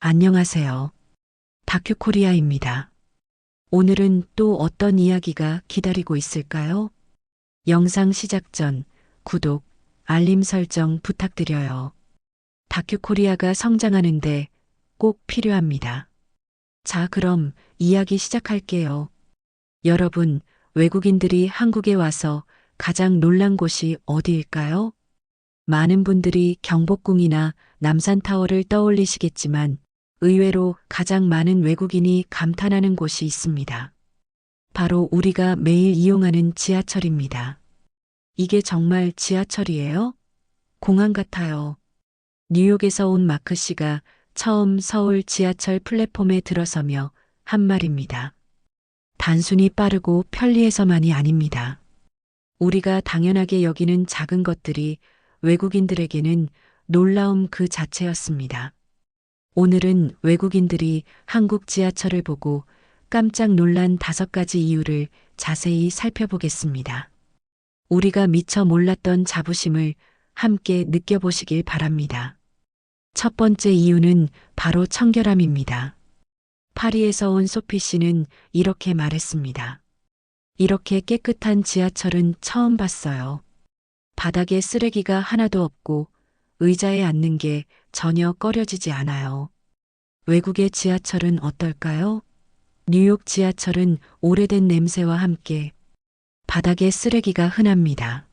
안녕하세요. 다큐코리아입니다. 오늘은 또 어떤 이야기가 기다리고 있을까요? 영상 시작 전 구독, 알림 설정 부탁드려요. 다큐코리아가 성장하는데 꼭 필요합니다. 자, 그럼 이야기 시작할게요. 여러분, 외국인들이 한국에 와서 가장 놀란 곳이 어디일까요? 많은 분들이 경복궁이나 남산타워를 떠올리시겠지만 의외로 가장 많은 외국인이 감탄하는 곳이 있습니다. 바로 우리가 매일 이용하는 지하철입니다. 이게 정말 지하철이에요? 공항 같아요. 뉴욕에서 온 마크 씨가 처음 서울 지하철 플랫폼에 들어서며 한 말입니다. 단순히 빠르고 편리해서만이 아닙니다. 우리가 당연하게 여기는 작은 것들이 외국인들에게는 놀라움 그 자체였습니다. 오늘은 외국인들이 한국 지하철을 보고 깜짝 놀란 5가지 이유를 자세히 살펴보겠습니다. 우리가 미처 몰랐던 자부심을 함께 느껴보시길 바랍니다. 첫 번째 이유는 바로 청결함입니다. 파리에서 온 소피 씨는 이렇게 말했습니다. 이렇게 깨끗한 지하철은 처음 봤어요. 바닥에 쓰레기가 하나도 없고 의자에 앉는 게 전혀 꺼려지지 않아요. 외국의 지하철은 어떨까요? 뉴욕 지하철은 오래된 냄새와 함께 바닥에 쓰레기가 흔합니다.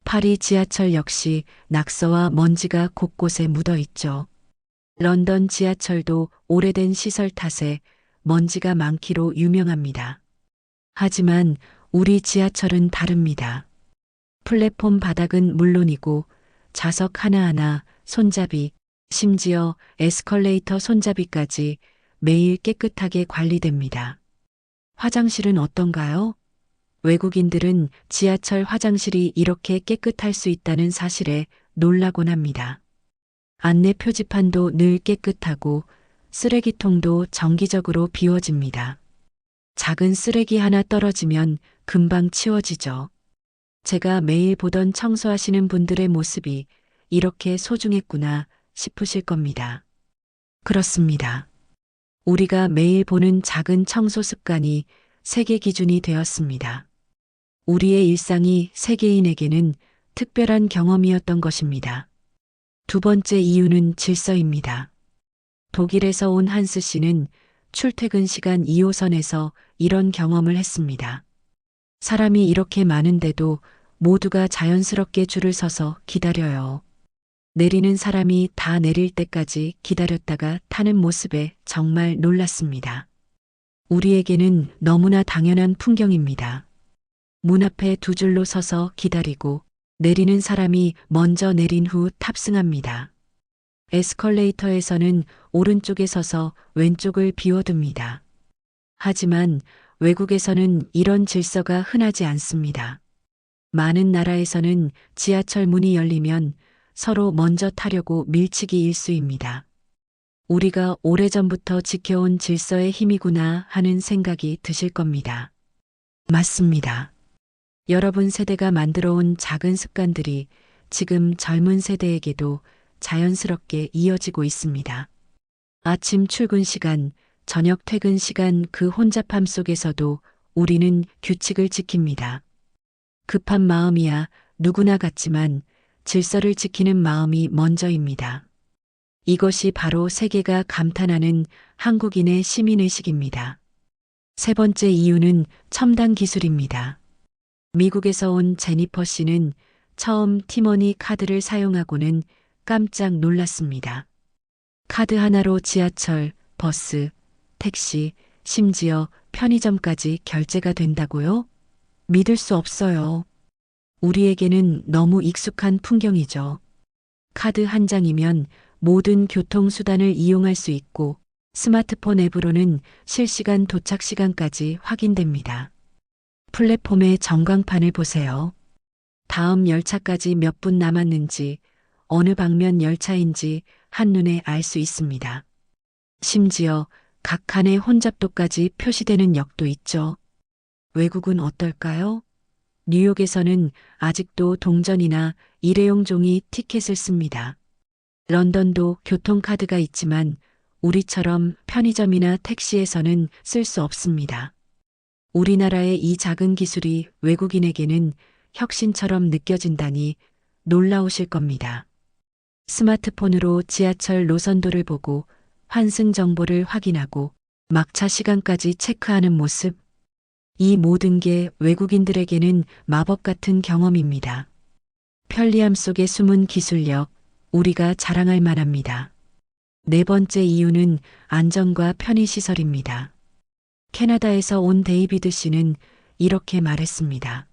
파리 지하철 역시 낙서와 먼지가 곳곳에 묻어 있죠. 런던 지하철도 오래된 시설 탓에 먼지가 많기로 유명합니다. 하지만 우리 지하철은 다릅니다. 플랫폼 바닥은 물론이고 좌석 하나하나, 손잡이, 심지어 에스컬레이터 손잡이까지 매일 깨끗하게 관리됩니다. 화장실은 어떤가요? 외국인들은 지하철 화장실이 이렇게 깨끗할 수 있다는 사실에 놀라곤 합니다. 안내 표지판도 늘 깨끗하고 쓰레기통도 정기적으로 비워집니다. 작은 쓰레기 하나 떨어지면 금방 치워지죠. 제가 매일 보던 청소하시는 분들의 모습이 이렇게 소중했구나 싶으실 겁니다. 그렇습니다. 우리가 매일 보는 작은 청소 습관이 세계 기준이 되었습니다. 우리의 일상이 세계인에게는 특별한 경험이었던 것입니다. 두 번째 이유는 질서입니다. 독일에서 온 한스 씨는 출퇴근 시간 2호선에서 이런 경험을 했습니다. 사람이 이렇게 많은데도 모두가 자연스럽게 줄을 서서 기다려요. 내리는 사람이 다 내릴 때까지 기다렸다가 타는 모습에 정말 놀랐습니다. 우리에게는 너무나 당연한 풍경입니다. 문 앞에 두 줄로 서서 기다리고 내리는 사람이 먼저 내린 후 탑승합니다. 에스컬레이터에서는 오른쪽에 서서 왼쪽을 비워둡니다. 하지만 외국에서는 이런 질서가 흔하지 않습니다. 많은 나라에서는 지하철 문이 열리면 서로 먼저 타려고 밀치기 일쑤입니다. 우리가 오래전부터 지켜온 질서의 힘이구나 하는 생각이 드실 겁니다. 맞습니다. 여러분 세대가 만들어온 작은 습관들이 지금 젊은 세대에게도 자연스럽게 이어지고 있습니다. 아침 출근 시간, 저녁 퇴근 시간 그 혼잡함 속에서도 우리는 규칙을 지킵니다. 급한 마음이야 누구나 같지만 질서를 지키는 마음이 먼저입니다. 이것이 바로 세계가 감탄하는 한국인의 시민의식입니다. 세 번째 이유는 첨단 기술입니다. 미국에서 온 제니퍼 씨는 처음 티머니 카드를 사용하고는 깜짝 놀랐습니다. 카드 하나로 지하철, 버스, 택시, 심지어 편의점까지 결제가 된다고요? 믿을 수 없어요. 우리에게는 너무 익숙한 풍경이죠. 카드 한 장이면 모든 교통수단을 이용할 수 있고 스마트폰 앱으로는 실시간 도착 시간까지 확인됩니다. 플랫폼의 전광판을 보세요. 다음 열차까지 몇 분 남았는지 어느 방면 열차인지 한눈에 알 수 있습니다. 심지어 각 칸의 혼잡도까지 표시되는 역도 있죠. 외국은 어떨까요? 뉴욕에서는 아직도 동전이나 일회용 종이 티켓을 씁니다. 런던도 교통카드가 있지만 우리처럼 편의점이나 택시에서는 쓸 수 없습니다. 우리나라의 이 작은 기술이 외국인에게는 혁신처럼 느껴진다니 놀라우실 겁니다. 스마트폰으로 지하철 노선도를 보고 환승 정보를 확인하고 막차 시간까지 체크하는 모습. 이 모든 게 외국인들에게는 마법 같은 경험입니다. 편리함 속에 숨은 기술력, 우리가 자랑할 만합니다. 네 번째 이유는 안전과 편의시설입니다. 캐나다에서 온 데이비드 씨는 이렇게 말했습니다.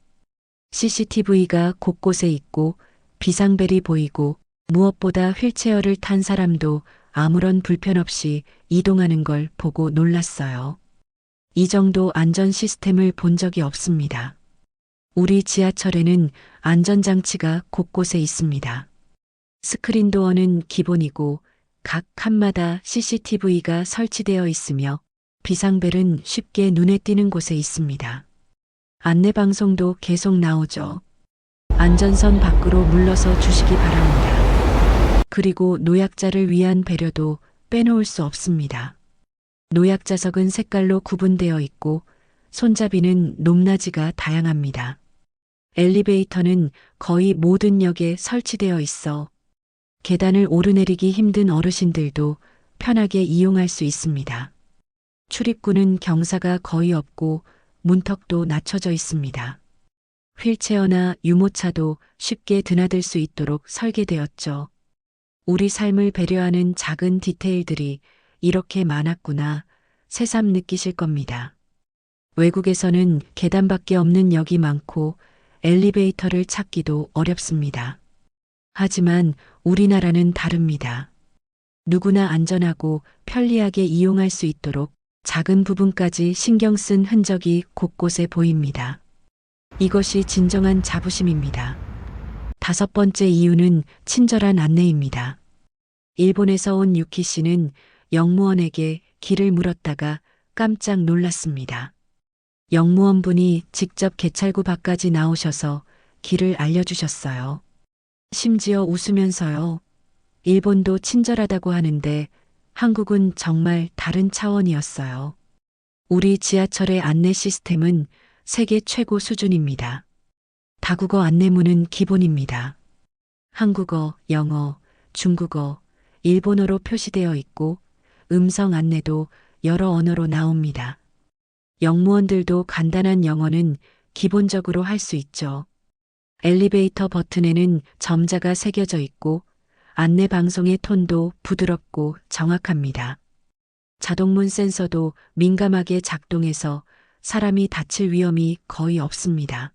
CCTV가 곳곳에 있고 비상벨이 보이고 무엇보다 휠체어를 탄 사람도 아무런 불편 없이 이동하는 걸 보고 놀랐어요. 이 정도 안전 시스템을 본 적이 없습니다. 우리 지하철에는 안전장치가 곳곳에 있습니다. 스크린도어는 기본이고 각 칸마다 CCTV가 설치되어 있으며 비상벨은 쉽게 눈에 띄는 곳에 있습니다. 안내방송도 계속 나오죠. 안전선 밖으로 물러서 주시기 바랍니다. 그리고 노약자를 위한 배려도 빼놓을 수 없습니다. 노약자석은 색깔로 구분되어 있고 손잡이는 높낮이가 다양합니다. 엘리베이터는 거의 모든 역에 설치되어 있어 계단을 오르내리기 힘든 어르신들도 편하게 이용할 수 있습니다. 출입구는 경사가 거의 없고 문턱도 낮춰져 있습니다. 휠체어나 유모차도 쉽게 드나들 수 있도록 설계되었죠. 우리 삶을 배려하는 작은 디테일들이 이렇게 많았구나 새삼 느끼실 겁니다. 외국에서는 계단밖에 없는 역이 많고 엘리베이터를 찾기도 어렵습니다. 하지만 우리나라는 다릅니다. 누구나 안전하고 편리하게 이용할 수 있도록 작은 부분까지 신경 쓴 흔적이 곳곳에 보입니다. 이것이 진정한 자부심입니다. 다섯 번째 이유는 친절한 안내입니다. 일본에서 온 유키 씨는 영무원에게 길을 물었다가 깜짝 놀랐습니다. 영무원분이 직접 개찰구 밖까지 나오셔서 길을 알려주셨어요. 심지어 웃으면서요. 일본도 친절하다고 하는데 한국은 정말 다른 차원이었어요. 우리 지하철의 안내 시스템은 세계 최고 수준입니다. 다국어 안내문은 기본입니다. 한국어, 영어, 중국어, 일본어로 표시되어 있고 음성 안내도 여러 언어로 나옵니다. 영무원들도 간단한 영어는 기본적으로 할 수 있죠. 엘리베이터 버튼에는 점자가 새겨져 있고 안내 방송의 톤도 부드럽고 정확합니다. 자동문 센서도 민감하게 작동해서 사람이 다칠 위험이 거의 없습니다.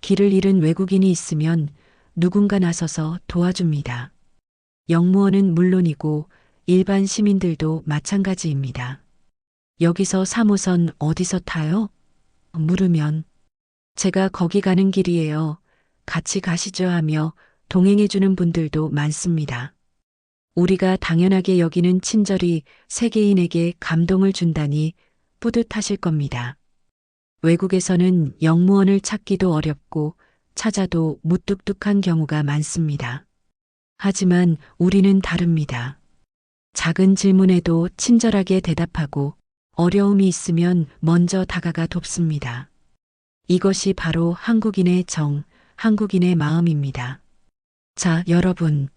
길을 잃은 외국인이 있으면 누군가 나서서 도와줍니다. 영무원은 물론이고 일반 시민들도 마찬가지입니다. 여기서 3호선 어디서 타요? 물으면 제가 거기 가는 길이에요. 같이 가시죠 하며 동행해주는 분들도 많습니다. 우리가 당연하게 여기는 친절이 세계인에게 감동을 준다니 뿌듯하실 겁니다. 외국에서는 영무원을 찾기도 어렵고 찾아도 무뚝뚝한 경우가 많습니다. 하지만 우리는 다릅니다. 작은 질문에도 친절하게 대답하고 어려움이 있으면 먼저 다가가 돕습니다. 이것이 바로 한국인의 정, 한국인의 마음입니다. 자, 여러분.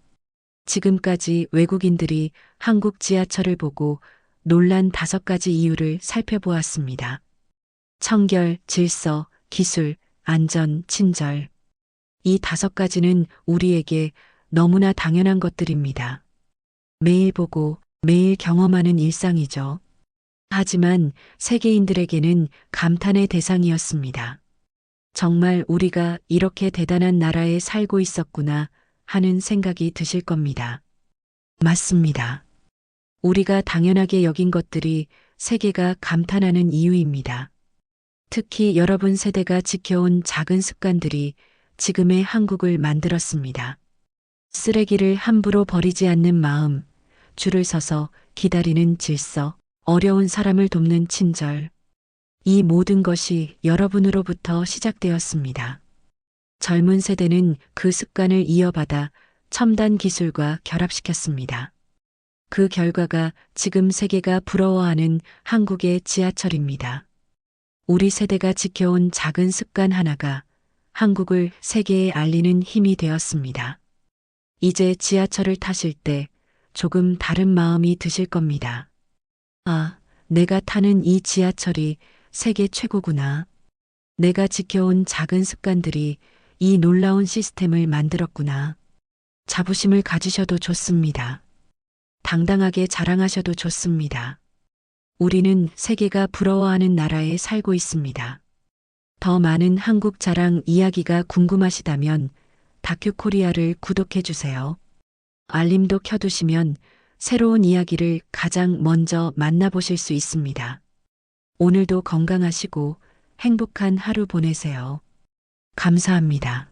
지금까지 외국인들이 한국 지하철을 보고 놀란 5가지 이유를 살펴보았습니다. 청결, 질서, 기술, 안전, 친절. 이 5가지는 우리에게 너무나 당연한 것들입니다. 매일 보고 매일 경험하는 일상이죠. 하지만 세계인들에게는 감탄의 대상이었습니다. 정말 우리가 이렇게 대단한 나라에 살고 있었구나 하는 생각이 드실 겁니다. 맞습니다. 우리가 당연하게 여긴 것들이 세계가 감탄하는 이유입니다. 특히 여러분 세대가 지켜온 작은 습관들이 지금의 한국을 만들었습니다. 쓰레기를 함부로 버리지 않는 마음, 줄을 서서 기다리는 질서, 어려운 사람을 돕는 친절. 이 모든 것이 여러분으로부터 시작되었습니다. 젊은 세대는 그 습관을 이어받아 첨단 기술과 결합시켰습니다. 그 결과가 지금 세계가 부러워하는 한국의 지하철입니다. 우리 세대가 지켜온 작은 습관 하나가 한국을 세계에 알리는 힘이 되었습니다. 이제 지하철을 타실 때 조금 다른 마음이 드실 겁니다. 아, 내가 타는 이 지하철이 세계 최고구나. 내가 지켜온 작은 습관들이 이 놀라운 시스템을 만들었구나. 자부심을 가지셔도 좋습니다. 당당하게 자랑하셔도 좋습니다. 우리는 세계가 부러워하는 나라에 살고 있습니다. 더 많은 한국 자랑 이야기가 궁금하시다면 다큐 코리아를 구독해 주세요. 알림도 켜두시면 새로운 이야기를 가장 먼저 만나보실 수 있습니다. 오늘도 건강하시고 행복한 하루 보내세요. 감사합니다.